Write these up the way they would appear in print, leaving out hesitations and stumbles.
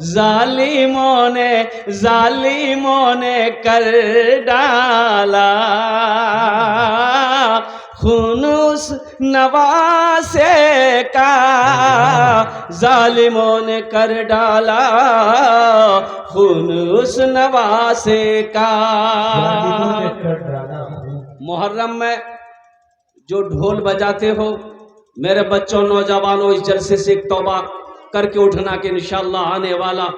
जालिमों ने कर डाला खून उस नवासे का, जालिमों ने कर डाला खून उस नवासे का। मुहर्रम में जो ढोल बजाते हो मेरे बच्चों नौजवानों, इस जलसे से एक तौबा करके उठना कि इंशाअल्लाह आने वाला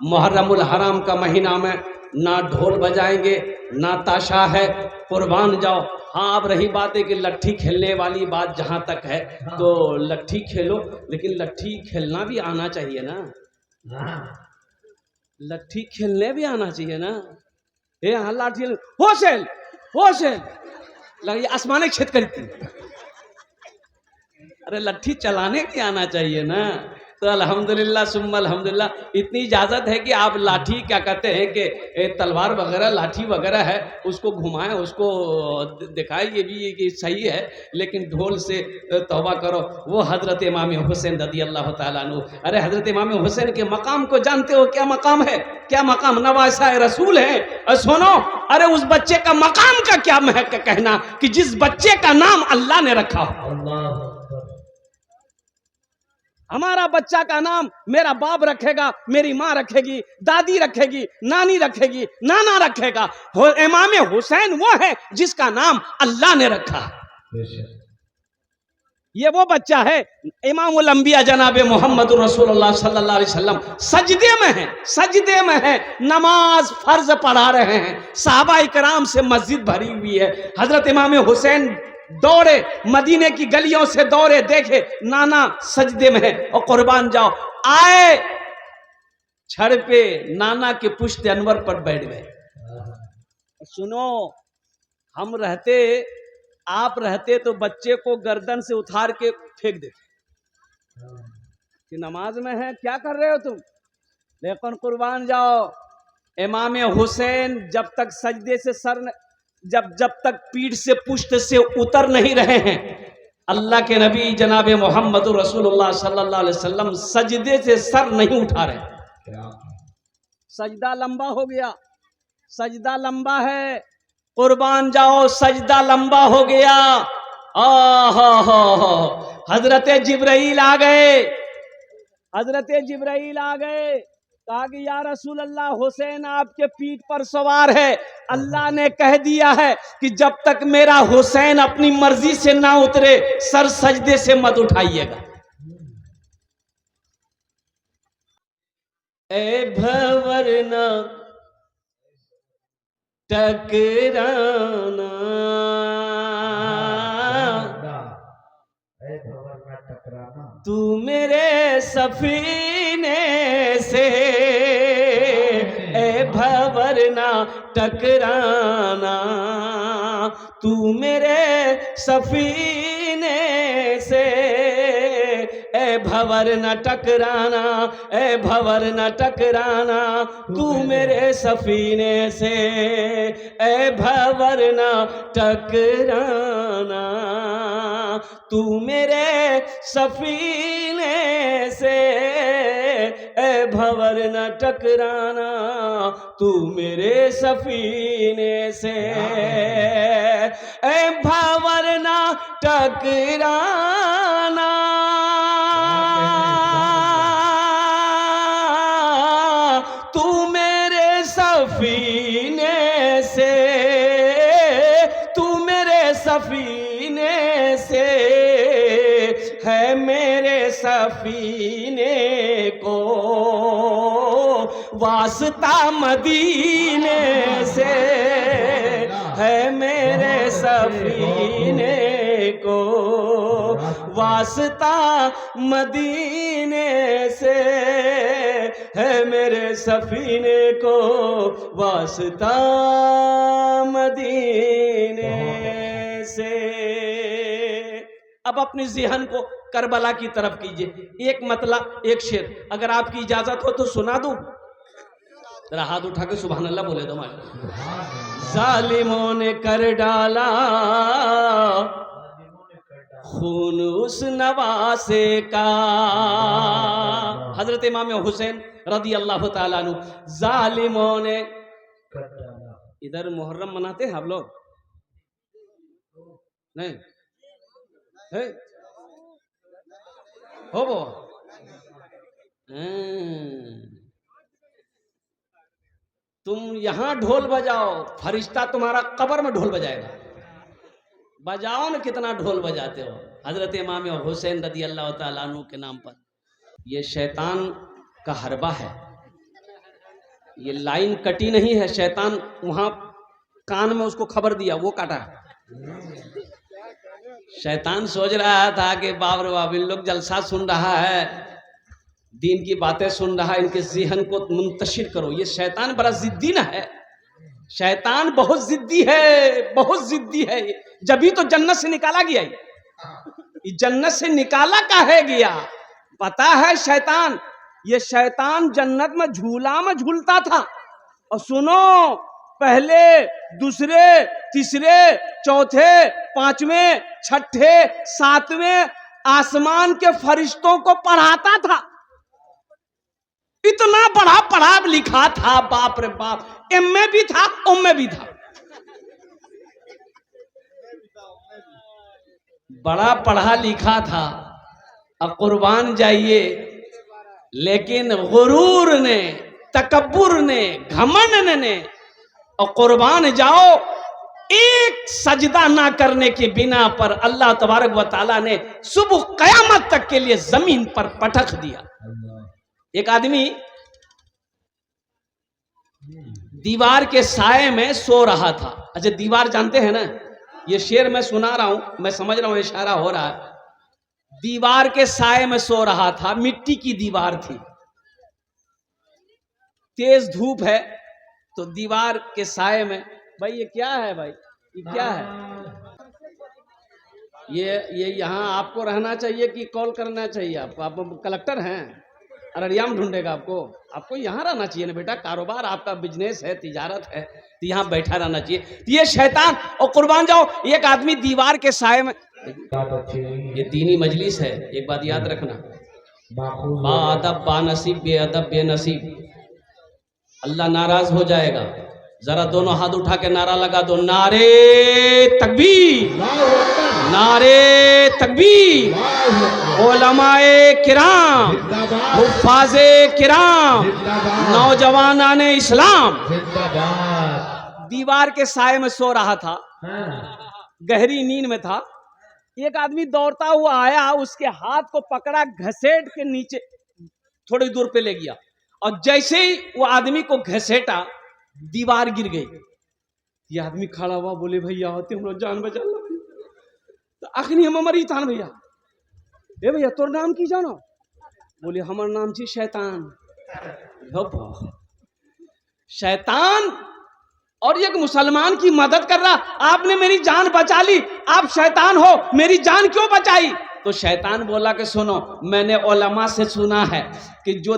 मुहर्रमुल हराम का महीना में ना ढोल बजाएंगे ना ताशा है, कुर्बान जाओ। हाँ, अब रही बात है कि लट्ठी खेलने वाली बात जहाँ तक है तो लट्ठी खेलो, लेकिन लट्ठी खेलना भी आना चाहिए ना, लट्ठी खेलने भी आना चाहिए ना। ये हाँ लाठी होशेल होशेल लगी आसमानी छेद करती, अरे लट्ठी चलाने भी आना चाहिए ना। तो अल्हम्दुलिल्लाह सुम्मा अल्हम्दुलिल्लाह, इतनी इजाज़त है कि आप लाठी क्या कहते हैं कि तलवार वगैरह लाठी वगैरह है उसको घुमाएं, उसको दिखाएं, ये भी कि सही है, लेकिन ढोल से तौबा करो। वो हज़रत इमाम हुसैन रज़ियल्लाहु ताला अन्हु, अरे हज़रत इमाम हुसैन के मकाम को जानते हो? क्या मकाम है, क्या मकाम, नवासा रसूल है। सुनो, अरे उस बच्चे का मकाम का क्या महक कहना कि जिस बच्चे का नाम अल्लाह ने रखा हो। हमारा बच्चा का नाम मेरा बाप रखेगा, मेरी माँ रखेगी, दादी रखेगी, नानी रखेगी, नाना रखेगा। इमाम हुसैन वो है जिसका नाम अल्लाह ने रखा। ये वो बच्चा है इमामुल अंबिया जनाबे मोहम्मद रसूलुल्लाह सल्लल्लाहु अलैहि वसल्लम सजदे में है, सजदे में है, नमाज फर्ज पढ़ा रहे हैं, सहाबा इकराम से मस्जिद भरी हुई है। हजरत इमाम हुसैन दौड़े, मदीने की गलियों से दौड़े, देखे नाना सजदे में है और कुर्बान जाओ, आए छड़ पे नाना के पुश्त अनवर पर बैठ गए। सुनो, हम रहते, आप रहते तो बच्चे को गर्दन से उतार के फेंक देते कि नमाज में है, क्या कर रहे हो तुम। लेकिन कुर्बान जाओ, इमाम हुसैन जब तक सजदे से सर जब तक पीठ से पुश्त से उतर नहीं रहे हैं, अल्लाह के नबी जनाबे मोहम्मद रसूलुल्लाह सल्लल्लाहु अलैहि वसल्लम सजदे से सर नहीं उठा रहे। सजदा लंबा हो गया, सजदा लंबा है, कुर्बान जाओ, सजदा लंबा हो गया। हजरत जिब्राइल आ गए, हजरत जिब्राइल आ गए, कहा कि या रसूल अल्लाह, हुसैन आपके पीठ पर सवार है, अल्लाह ने कह दिया है कि जब तक मेरा हुसैन अपनी मर्जी से ना उतरे सर सजदे से मत उठाइएगा। ए भवरना टकराना, तू मेरे सफीने से, ए भवरना टकराना, तू मेरे सफीने से, ए भवर न टकराना, ए भवर न टकराना, तू मेरे सफीने से, ए भवर न टकराना, तू मेरे सफीने से, ए भवर न टकराना, तू मेरे सफीने से, ए भवर न टकराना, तू मेरे सफीने से, तू मेरे सफीने से, है मेरे सफीने को वास्ता मदीने से, है मेरे सफीने को वास्ता मदीने से, है मेरे सफीने को वास्ता मदीने से। अब अपनी ज़हन को करबला की तरफ कीजिए, एक मतलब एक शेर, अगर आपकी इजाजत हो तो सुना दूं। जरा हाथ उठा के सुभान अल्लाह बोले दो। जालिमों ने कर डाला खून उस नवासे का। हजरत इमाम हुसैन रदी अल्लाह ताला अन्हु, जालिमों ने, इधर मुहर्रम मनाते हैं आप लोग नहीं है? हो वो तुम यहां ढोल बजाओ, फरिश्ता तुम्हारा कब्र में ढोल बजाएगा। बजाओ ना, कितना ढोल बजाते हो। हजरत इमाम हुसैन रदी अल्लाह ताला अन्हु के नाम पर ये शैतान का हरबा है। ये लाइन कटी नहीं है, शैतान वहां कान में उसको खबर दिया, वो काटा। शैतान सोच रहा था कि बाप रे बाप, इन लोग जलसा सुन रहा है, दीन की बातें सुन रहा है, इनके ज़हन को मुंतशिर करो। ये शैतान बड़ा जिद्दी ना है, शैतान बहुत जिद्दी है, बहुत जिद्दी है। जभी तो जन्नत से निकाला गया, ये जन्नत से निकाला काहे गया पता है? शैतान, ये शैतान जन्नत में झूला में झूलता था। और सुनो, पहले, दूसरे, तीसरे, चौथे, पांचवें, छठे, सातवें आसमान के फरिश्तों को पढ़ाता था। इतना बड़ा पढ़ा लिखा था, बाप रे बाप। एम में भी था, ओम में भी था, बड़ा पढ़ा लिखा था। अब कुर्बान जाइए, लेकिन गुरूर ने, तकब्बुर ने, घमंड ने, और कुर्बान जाओ, एक सजदा ना करने के बिना पर अल्लाह तबारक व तआला ने सुबह कयामत तक के लिए जमीन पर पटक दिया। एक आदमी दीवार के साए में सो रहा था। अच्छा, दीवार जानते हैं ना? ये शेर मैं सुना रहा हूं, मैं समझ रहा हूं इशारा हो रहा है। दीवार के साए में सो रहा था, मिट्टी की दीवार थी, तेज धूप है, तो दीवार के साए में। भाई ये क्या है भाई, ये क्या है? ये यहाँ आपको रहना चाहिए कि कॉल करना चाहिए आपको? आप कलेक्टर हैं, अररिया में ढूंढेगा आपको? आपको यहाँ रहना चाहिए ना बेटा, कारोबार आपका, बिजनेस है, तिजारत है, तो यहाँ बैठा रहना चाहिए। तो ये शैतान, और कुर्बान जाओ, एक आदमी दीवार के साए में। ये दीनी मजलिस है, एक बात याद रखना, बाअदब बानसीब, बेअदब बेनसीब, अल्लाह नाराज हो जाएगा। जरा दोनों हाथ उठा के नारा लगा दो, नारे तकबीर, नारे तकबीर। उलमाए किराम, हुफ्फाज़े किराम, नौजवानाने इस्लाम। दीवार के साए में सो रहा था, गहरी नींद में था। एक आदमी दौड़ता हुआ आया, उसके हाथ को पकड़ा, घसेट के नीचे थोड़ी दूर पे ले गया, और जैसे ही वो आदमी को घसेटा, दीवार गिर गई। ये आदमी खड़ा हुआ, बोले भैया होते हम लोग जान बचा लो। तो अखनी हम मरी थान भैया, ए भैया तोर नाम की जानो? बोले हमार नाम छी शैतान। शैतान और एक मुसलमान की मदद कर रहा, आपने मेरी जान बचा ली, आप शैतान हो, मेरी जान क्यों बचाई? तो शैतान बोला कि सुनो, मैंने उलमा से सुना है कि जो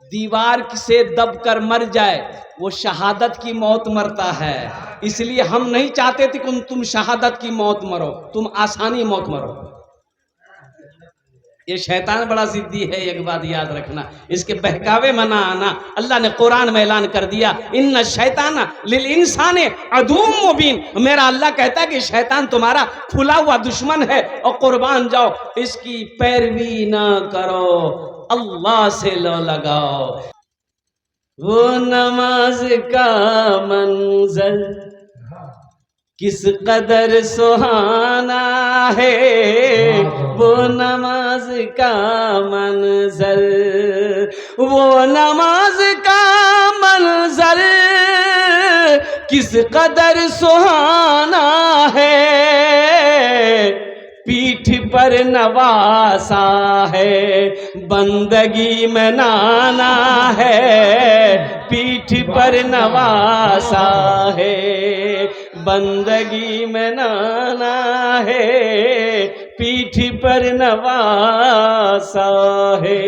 दीवार से दबकर मर जाए वो शहादत की मौत मरता है। इसलिए हम नहीं चाहते थे कि तुम शहादत की मौत मरो, तुम आसानी मौत मरो। ये शैतान बड़ा जिद्दी है, एक बात याद रखना, इसके बहकावे में ना आना। अल्लाह ने कुरान में ऐलान कर दिया, इन्ना शैताना लिल इंसाने अदुव्वुम मुबीन। मेरा अल्लाह कहता है कि शैतान तुम्हारा खुला हुआ दुश्मन है, और कुर्बान जाओ, इसकी पैरवी ना करो, अल्लाह से लो लगाओ। वो नमाज का मंजर किस कदर सुहाना है, वो नमाज का मंजर, वो नमाज का मंजर किस कदर सुहाना है। पीठ पर नवासा है, बंदगी में नाना है। पीठ पर नवासा है, बंदगी में नाना है। पीठ पर नवासा है।